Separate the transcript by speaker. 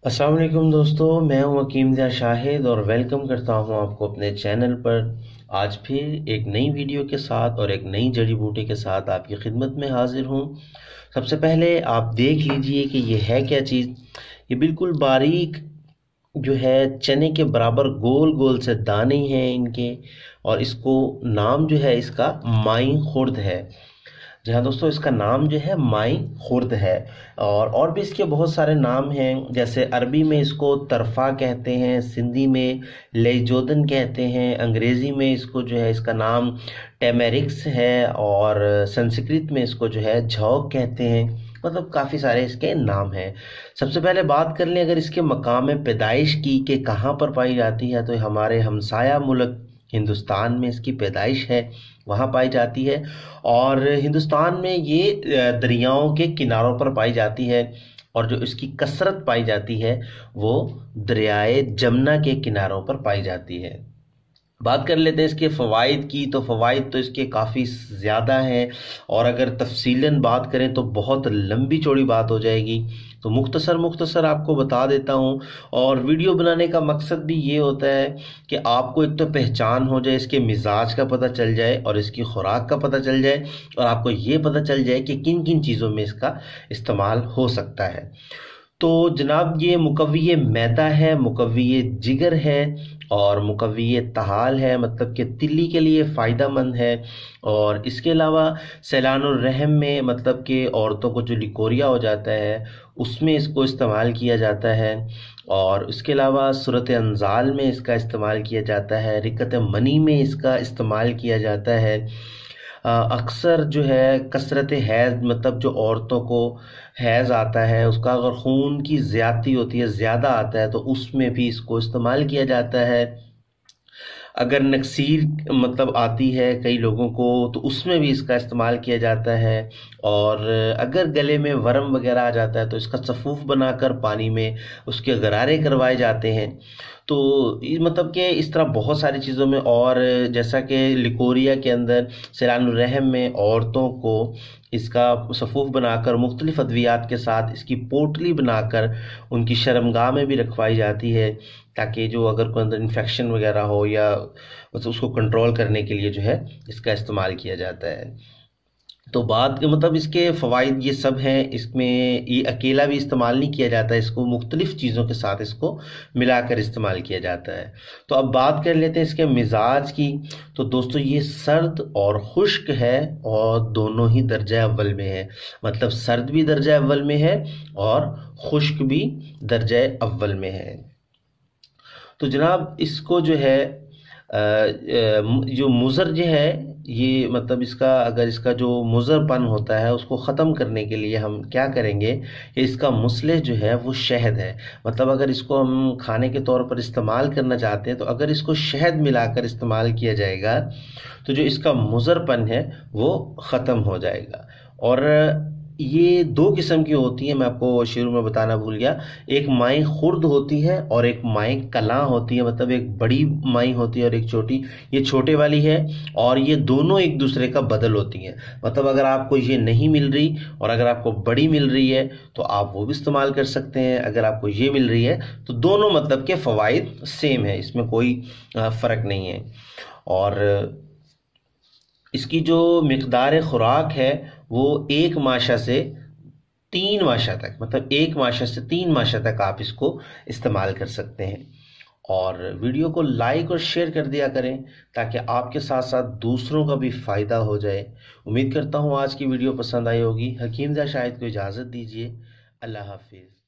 Speaker 1: अस्सलाम वालेकुम दोस्तों, मैं हूं हकीम ज़िया शाहिद और वेलकम करता हूं आपको अपने चैनल पर। आज फिर एक नई वीडियो के साथ और एक नई जड़ी बूटी के साथ आपकी खिदमत में हाजिर हूं। सबसे पहले आप देख लीजिए कि ये है क्या चीज़। ये बिल्कुल बारीक जो है चने के बराबर गोल गोल से दाने हैं इनके, और इसको नाम जो है इसका माई खुर्द है। जी हाँ दोस्तों, इसका नाम जो है माई खुर्द है। और भी इसके बहुत सारे नाम हैं, जैसे अरबी में इसको तरफा कहते हैं, सिंधी में लेजोदन कहते हैं, अंग्रेज़ी में इसको जो है इसका नाम टेमेरिक्स है, और संस्कृत में इसको जो है झौक कहते हैं। मतलब काफ़ी सारे इसके नाम हैं। सबसे पहले बात कर लें अगर इसके मकाम पैदाइश की कि कहाँ पर पाई जाती है, तो हमारे हमसाया मुल्क हिंदुस्तान में इसकी पैदाइश है, वहाँ पाई जाती है। और हिंदुस्तान में ये दरियाओं के किनारों पर पाई जाती है, और जो इसकी कसरत पाई जाती है वो दरियाए जमुना के किनारों पर पाई जाती है। बात कर लेते हैं इसके फ़वाइद की, तो फ़वाइद तो इसके काफ़ी ज़्यादा हैं, और अगर तफसीलन बात करें तो बहुत लंबी चौड़ी बात हो जाएगी। तो मुख्तसर आपको बता देता हूँ। और वीडियो बनाने का मकसद भी ये होता है कि आपको एक तो पहचान हो जाए, इसके मिजाज का पता चल जाए और इसकी खुराक का पता चल जाए, और आपको ये पता चल जाए कि किन किन चीज़ों में इसका इस्तेमाल हो सकता है। तो जनाब, ये मुकव्वी मैदा है, मुकव्वी जिगर है, और मुकव्वी तहाल है, मतलब कि तिल्ली के लिए फ़ायदा मंद है। और इसके अलावा सैलानुर रहम में, मतलब कि औरतों को जो लिकोरिया हो जाता है उसमें इसको इस्तेमाल किया जाता है। और इसके अलावा सूरत अंजाल में इसका इस्तेमाल किया जाता है, रिकत मनी में इसका इस्तेमाल किया जाता है। अक्सर जो है कसरत हैज़, मतलब जो औरतों को हैज़ आता है, उसका अगर खून की ज़्यादती होती है, ज़्यादा आता है, तो उसमें भी इसको इस्तेमाल किया जाता है। अगर नक्सीर मतलब आती है कई लोगों को, तो उसमें भी इसका इस्तेमाल किया जाता है। और अगर गले में वर्म वगैरह आ जाता है तो इसका सफ़ूफ बनाकर पानी में उसके गरारे करवाए जाते हैं। तो मतलब कि इस तरह बहुत सारी चीज़ों में, और जैसा कि लिकोरिया के अंदर सैलानुर रहम में औरतों को इसका सफ़ूफ बनाकर मुख्तलिफ़ अद्वियात के साथ इसकी पोटली बनाकर उनकी शर्मगाह में भी रखवाई जाती है, ताकि जो अगर कोई अंदर इन्फेक्शन वगैरह हो या उसको कंट्रोल करने के लिए जो है इसका इस्तेमाल किया जाता है। तो बात के मतलब इसके फ़वाइद ये सब हैं। इसमें ये अकेला भी इस्तेमाल नहीं किया जाता है, इसको मुख्तलिफ़ चीज़ों के साथ इसको मिलाकर इस्तेमाल किया जाता है। तो अब बात कर लेते हैं इसके मिजाज की। तो दोस्तों, ये सर्द और खुश्क है, और दोनों ही दर्जा अव्वल में है। मतलब सर्द भी दर्जा अव्वल में है और खुश्क भी दर्जा अव्वल में है। तो जनाब, इसको जो है जो मुज़र जो है, ये मतलब इसका अगर इसका जो मुज़रपन होता है उसको ख़त्म करने के लिए हम क्या करेंगे कि इसका मुस्लिह जो है वो शहद है। मतलब अगर इसको हम खाने के तौर पर इस्तेमाल करना चाहते हैं, तो अगर इसको शहद मिलाकर इस्तेमाल किया जाएगा तो जो इसका मुज़रपन है वो ख़त्म हो जाएगा। और ये दो किस्म की होती है, मैं आपको शुरू में बताना भूल गया। एक माई खुर्द होती है और एक माई कलां होती है, मतलब एक बड़ी माई होती है और एक छोटी। ये छोटे वाली है, और ये दोनों एक दूसरे का बदल होती हैं। मतलब अगर आपको ये नहीं मिल रही और अगर आपको बड़ी मिल रही है तो आप वो भी इस्तेमाल कर सकते हैं। अगर आपको ये मिल रही है तो दोनों मतलब के फ़वाइद सेम है, इसमें कोई फ़र्क नहीं है। और इसकी जो मिकदार खुराक है वो 1 माशा से 3 माशा तक, मतलब 1 माशा से 3 माशा तक आप इसको इस्तेमाल कर सकते हैं। और वीडियो को लाइक और शेयर कर दिया करें ताकि आपके साथ साथ दूसरों का भी फ़ायदा हो जाए। उम्मीद करता हूँ आज की वीडियो पसंद आई होगी। हकीम ज़ा शाहिद को इजाज़त दीजिए। अल्लाह हाफिज़।